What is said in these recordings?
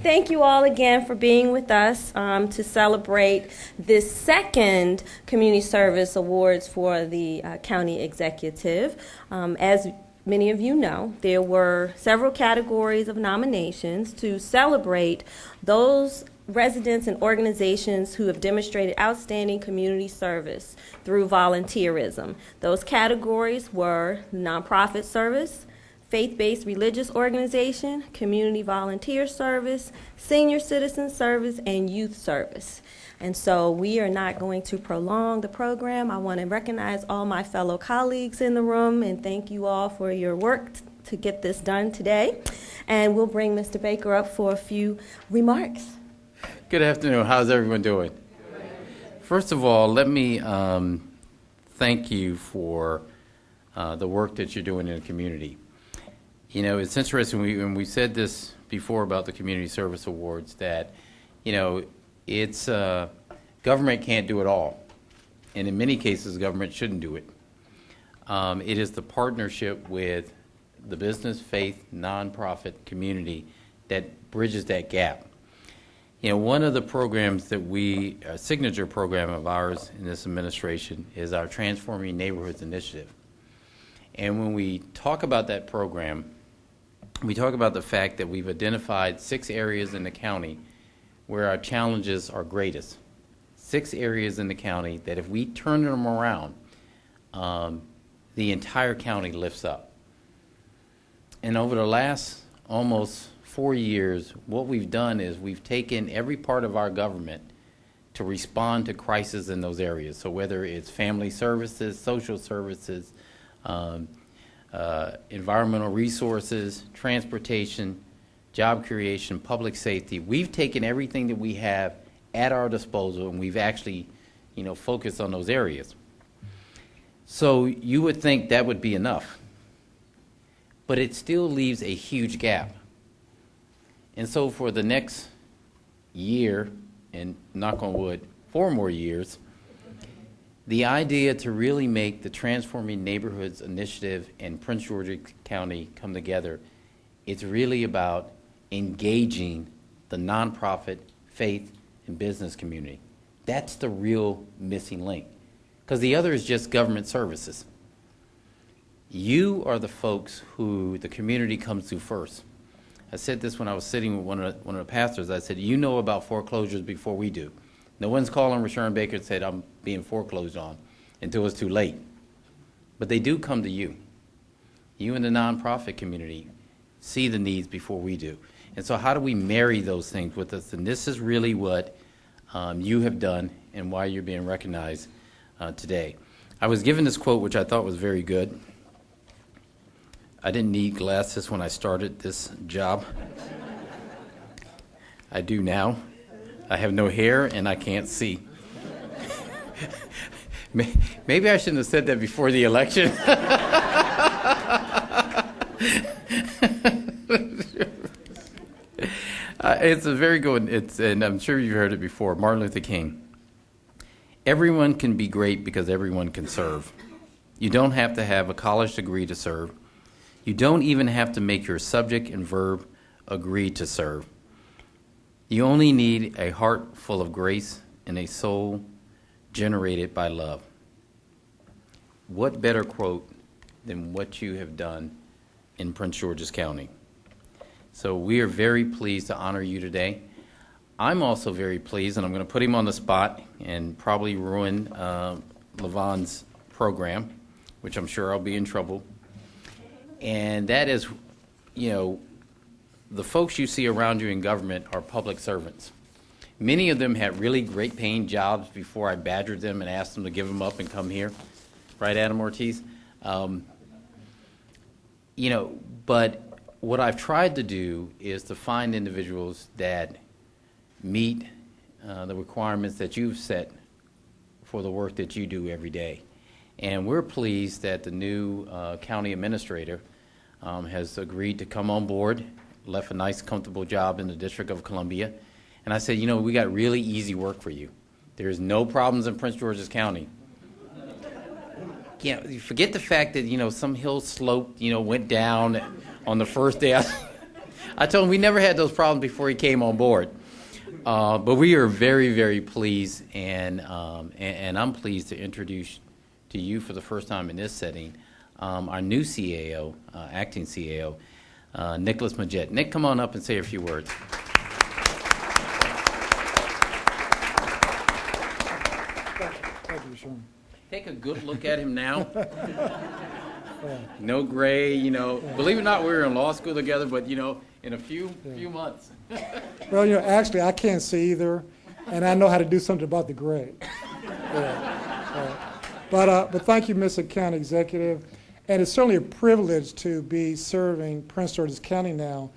Thank you all again for being with us to celebrate this second Community Service Awards for the County Executive. As many of you know, there were several categories of nominations to celebrate those residents and organizations who have demonstrated outstanding community service through volunteerism. Those categories were nonprofit service, faith-based religious organization, community volunteer service, senior citizen service, and youth service. And so we are not going to prolong the program. I want to recognize all my fellow colleagues in the room and thank you all for your work to get this done today. And we'll bring Mr. Baker up for a few remarks. Good afternoon. How's everyone doing? First of all, let me thank you for the work that you're doing in the community. You know, it's interesting, when we said this before about the Community Service Awards, that, you know, it's government can't do it all. And in many cases, government shouldn't do it. It is the partnership with the business, faith, nonprofit community that bridges that gap. You know, one of the programs that a signature program of ours in this administration is our Transforming Neighborhoods Initiative. And when we talk about that program, we talk about the fact that we've identified 6 areas in the county where our challenges are greatest. 6 areas in the county that if we turn them around, the entire county lifts up. And over the last almost 4 years, what we've done is we've taken every part of our government to respond to crises in those areas. So whether it's family services, social services, environmental resources, transportation, job creation, public safety. We've taken everything that we have at our disposal and we've actually, you know, focused on those areas. So you would think that would be enough, but it still leaves a huge gap. And so for the next year, and knock on wood, 4 more years, the idea to really make the Transforming Neighborhoods Initiative and Prince George's County come together, it's really about engaging the nonprofit, faith, and business community. That's the real missing link, because the other is just government services. You are the folks who the community comes to first. I said this when I was sitting with one of the pastors. I said, you know about foreclosures before we do. No one's calling Rashawn Baker and said, I'm being foreclosed on until it's too late. But they do come to you. You in the nonprofit community see the needs before we do. And so how do we marry those things with us? And this is really what you have done and why you're being recognized today. I was given this quote, which I thought was very good. I didn't need glasses when I started this job. I do now. I have no hair and I can't see. Maybe I shouldn't have said that before the election. It's a very good one, and I'm sure you've heard it before. Martin Luther King. Everyone can be great because everyone can serve. You don't have to have a college degree to serve. You don't even have to make your subject and verb agree to serve. You only need a heart full of grace and a soul generated by love. What better quote than what you have done in Prince George's County? So we are very pleased to honor you today. I'm also very pleased, and I'm going to put him on the spot and probably ruin Levon's program, which I'm sure I'll be in trouble. And that is, you know, the folks you see around you in government are public servants. Many of them had really great paying jobs before I badgered them and asked them to give them up and come here. Right, Adam Ortiz? You know, but what I've tried to do is to find individuals that meet the requirements that you've set for the work that you do every day. And we're pleased that the new county administrator has agreed to come on board, left a nice, comfortable job in the District of Columbia. And I said, you know, we got really easy work for you. There's no problems in Prince George's County. You know, you forget the fact that, you know, some hill slope, you know, went down on the first day. I told him we never had those problems before he came on board. But we are very, very pleased, and I'm pleased to introduce to you for the first time in this setting our new CAO, acting CAO, Nicholas Majette. Nick, come on up and say a few words. Thank you, Sean. Take a good look at him now. No gray, you know. Believe it or not, we were in law school together, but, you know, in a few months. Well, you know, actually, I can't see either, and I know how to do something about the gray. But thank you, Mr. County Executive. And it's certainly a privilege to be serving Prince George's County now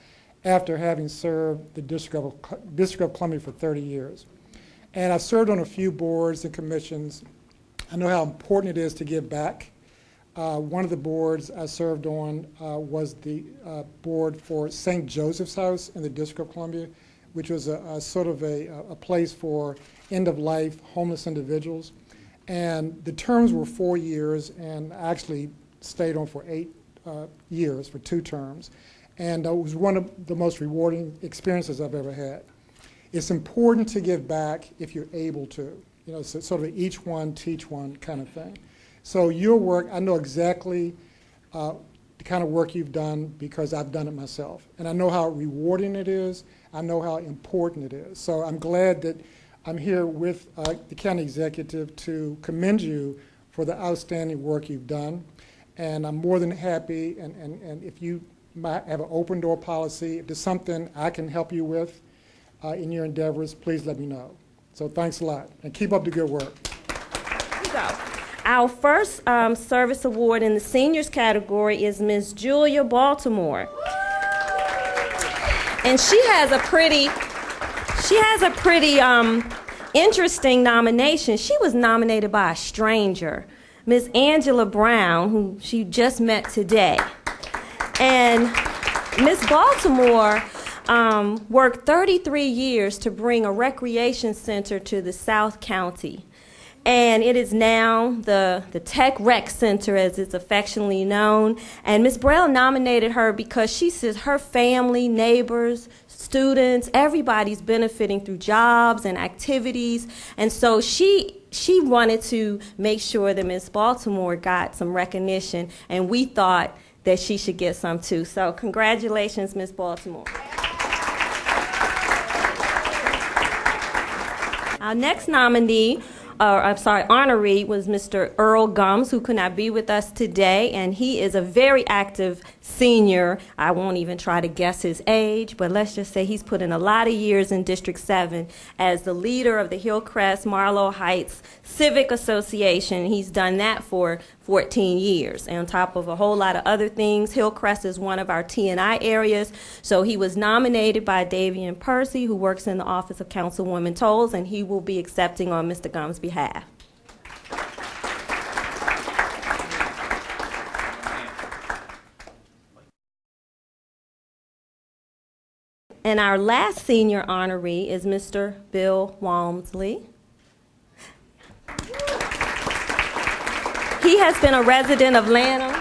after having served the District of Columbia for 30 years. And I've served on a few boards and commissions. I know how important it is to give back. One of the boards I served on was the board for St. Joseph's House in the District of Columbia, which was a sort of a place for end-of-life homeless individuals. And the terms were 4 years, and I actually stayed on for 8 years, for 2 terms. And it was one of the most rewarding experiences I've ever had. It's important to give back if you're able to. You know, it's sort of each one, teach one kind of thing. So your work, I know exactly the kind of work you've done because I've done it myself. And I know how rewarding it is. I know how important it is. So I'm glad that I'm here with the county executive to commend you for the outstanding work you've done. And I'm more than happy, and if you might have an open door policy, if there's something I can help you with in your endeavors, please let me know. So thanks a lot, and keep up the good work. Here we go. Our first service award in the seniors category is Ms. Julia Baltimore. And she has a pretty interesting nomination. She was nominated by a stranger, Ms. Angela Brown, who she just met today. And Ms. Baltimore worked 33 years to bring a recreation center to the South County. And it is now the Tech Rec Center, as it's affectionately known. And Ms. Brown nominated her because she says her family, neighbors, students, everybody's benefiting through jobs and activities. And so she wanted to make sure that Ms. Baltimore got some recognition, and we thought that she should get some too. So congratulations, Ms. Baltimore. Our next nominee, honoree, was Mr. Earl Gums, who could not be with us today, and he is a very active senior. I won't even try to guess his age, but let's just say he's put in a lot of years in District 7 as the leader of the Hillcrest Marlow Heights Civic Association. He's done that for 14 years. And on top of a whole lot of other things, Hillcrest is one of our T&I areas, so he was nominated by Davian Percy, who works in the office of Councilwoman Tolles, and he will be accepting on Mr. Gums' behalf. And our last senior honoree is Mr. Bill Walmsley. He has been a resident of Lanham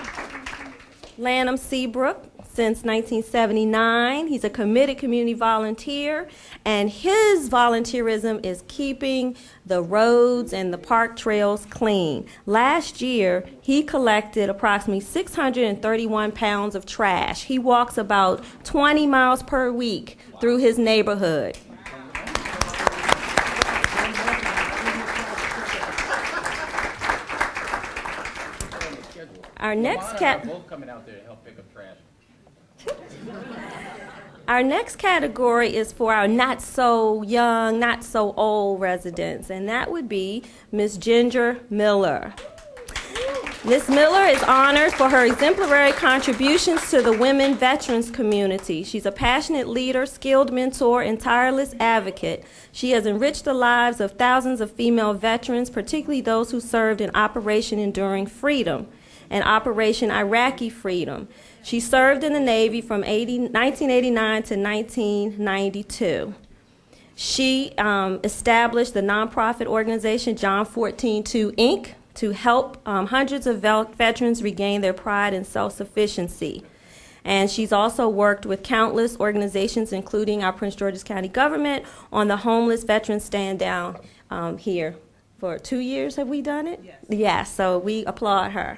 Seabrook since 1979. He's a committed community volunteer, and his volunteerism is keeping the roads and the park trails clean. Last year, he collected approximately 631 pounds of trash. He walks about 20 miles per week through his neighborhood. Our next Our next category is for our not so young, not so old residents, and that would be Ms. Ginger Miller. Ms. Miller is honored for her exemplary contributions to the women veterans community. She's a passionate leader, skilled mentor, and tireless advocate. She has enriched the lives of thousands of female veterans, particularly those who served in Operation Enduring Freedom and Operation Iraqi Freedom. She served in the Navy from 1989 to 1992. She established the nonprofit organization John 14:2 Inc. to help hundreds of veterans regain their pride and self-sufficiency. And she's also worked with countless organizations, including our Prince George's County government, on the homeless veteran stand down here. For 2 years have we done it? Yes. Yes, so we applaud her.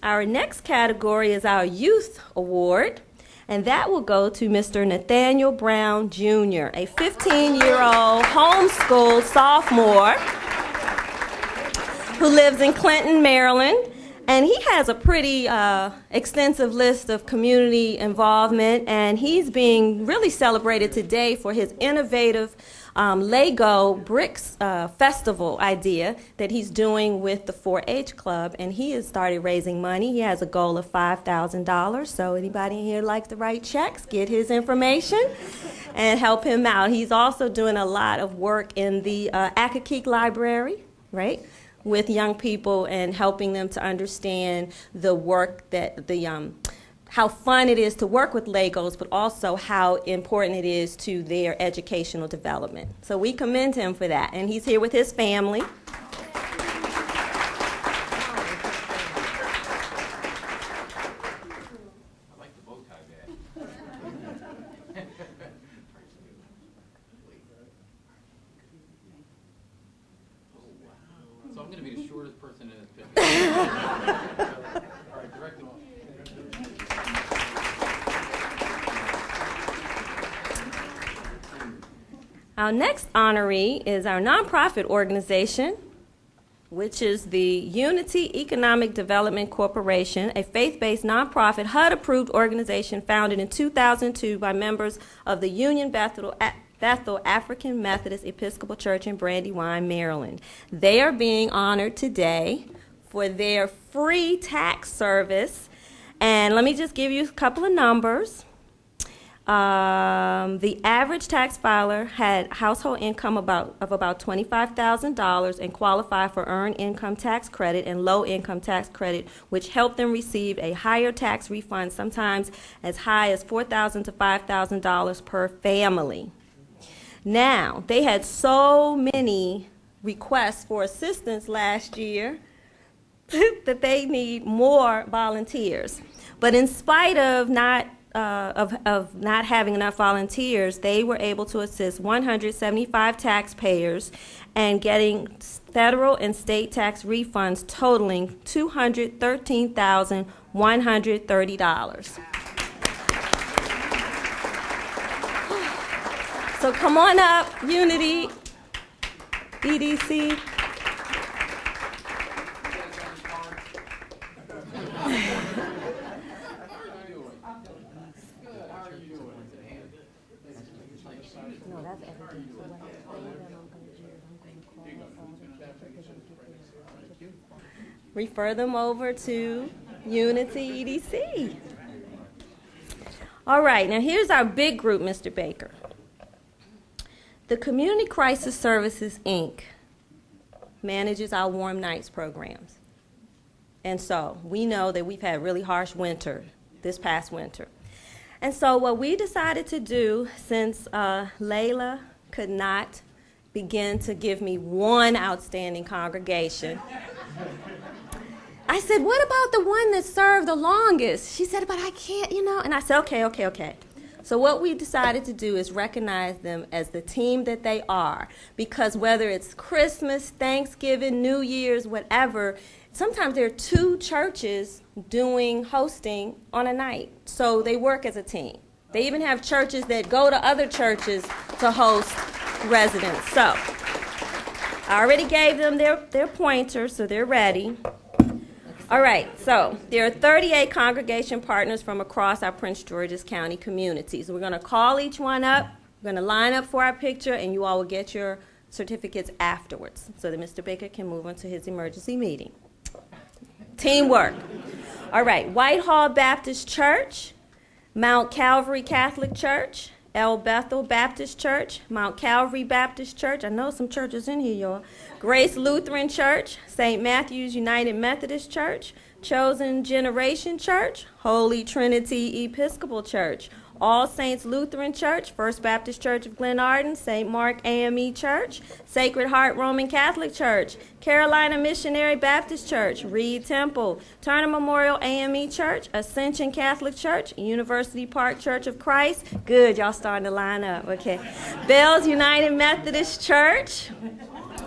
Our next category is our Youth Award, and that will go to Mr. Nathaniel Brown, Jr., a 15-year-old homeschooled sophomore who lives in Clinton, Maryland. And he has a pretty extensive list of community involvement, and he's being really celebrated today for his innovative Lego Bricks Festival idea that he's doing with the 4-H Club, and he has started raising money. He has a goal of $5,000, so anybody in here like to write checks, get his information and help him out. He's also doing a lot of work in the Accokeek Library, right, with young people and helping them to understand the work that how fun it is to work with Legos, but also how important it is to their educational development. So we commend him for that, and he's here with his family. So I'm going to be the shortest person in this picture. All right, direct them on. Our next honoree is our nonprofit organization, which is the Unity Economic Development Corporation, a faith-based nonprofit HUD-approved organization founded in 2002 by members of the Union Bethel African Methodist Episcopal Church in Brandywine, Maryland. They are being honored today for their free tax service. And let me just give you a couple of numbers. The average tax filer had household income of about $25,000 and qualified for earned income tax credit and low income tax credit, which helped them receive a higher tax refund, sometimes as high as $4,000 to $5,000 per family. Now, they had so many requests for assistance last year that they need more volunteers. But in spite of not having enough volunteers, they were able to assist 175 taxpayers and getting federal and state tax refunds totaling $213,130. So come on up, Unity, EDC. Refer them over to Unity EDC. All right, now here's our big group, Mr. Baker. The Community Crisis Services, Inc. manages our Warm Nights programs. And so we know that we've had really harsh winter this past winter. And so what we decided to do, since Layla could not begin to give me one outstanding congregation, I said, what about the one that served the longest? She said, but I can't, you know. And I said, okay. So what we decided to do is recognize them as the team that they are, because whether it's Christmas, Thanksgiving, New Year's, whatever, sometimes there are two churches hosting on a night. So they work as a team. They even have churches that go to other churches to host residents. So I already gave them their pointers, so they're ready. All right, so there are 38 congregation partners from across our Prince George's County communities. We're going to call each one up. We're going to line up for our picture, and you all will get your certificates afterwards so that Mr. Baker can move on to his emergency meeting. Teamwork. All right, Whitehall Baptist Church, Mount Calvary Catholic Church, El Bethel Baptist Church, Mount Calvary Baptist Church. I know some churches in here, y'all. Grace Lutheran Church, St. Matthew's United Methodist Church, Chosen Generation Church, Holy Trinity Episcopal Church, All Saints Lutheran Church, First Baptist Church of Glenarden, St. Mark AME Church, Sacred Heart Roman Catholic Church, Carolina Missionary Baptist Church, Reed Temple, Turner Memorial AME Church, Ascension Catholic Church, University Park Church of Christ. Good, y'all starting to line up. Okay. Bells United Methodist Church,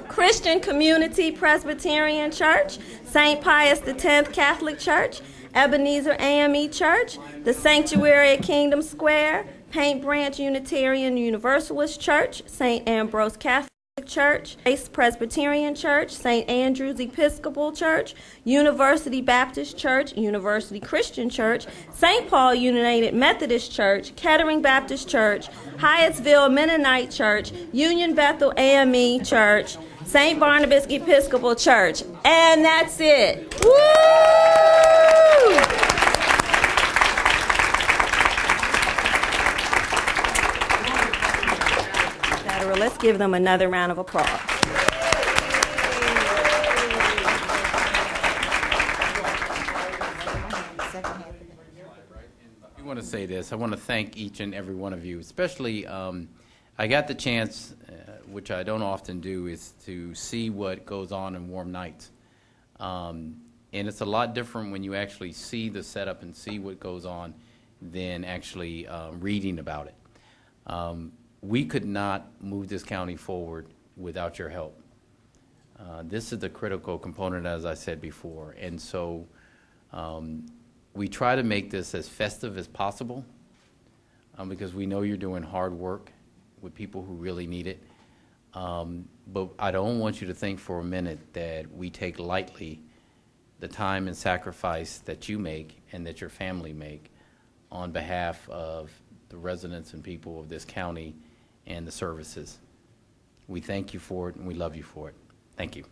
Christian Community Presbyterian Church, St. Pius X Catholic Church, Ebenezer AME Church, the Sanctuary at Kingdom Square, Paint Branch Unitarian Universalist Church, St. Ambrose Catholic Church, Grace Presbyterian Church, St. Andrew's Episcopal Church, University Baptist Church, University Christian Church, St. Paul United Methodist Church, Kettering Baptist Church, Hyattsville Mennonite Church, Union Bethel AME Church, St. Barnabas Episcopal Church, and that's it. Woo! Let's give them another round of applause. I want to say this. I want to thank each and every one of you, especially I got the chance, which I don't often do, is to see what goes on in Warm Nights. And it's a lot different when you actually see the setup and see what goes on than actually reading about it. We could not move this county forward without your help. This is the critical component, as I said before. And so we try to make this as festive as possible because we know you're doing hard work with people who really need it. But I don't want you to think for a minute that we take lightly the time and sacrifice that you make and that your family make on behalf of the residents and people of this county and the services. We thank you for it and we love you for it. Thank you.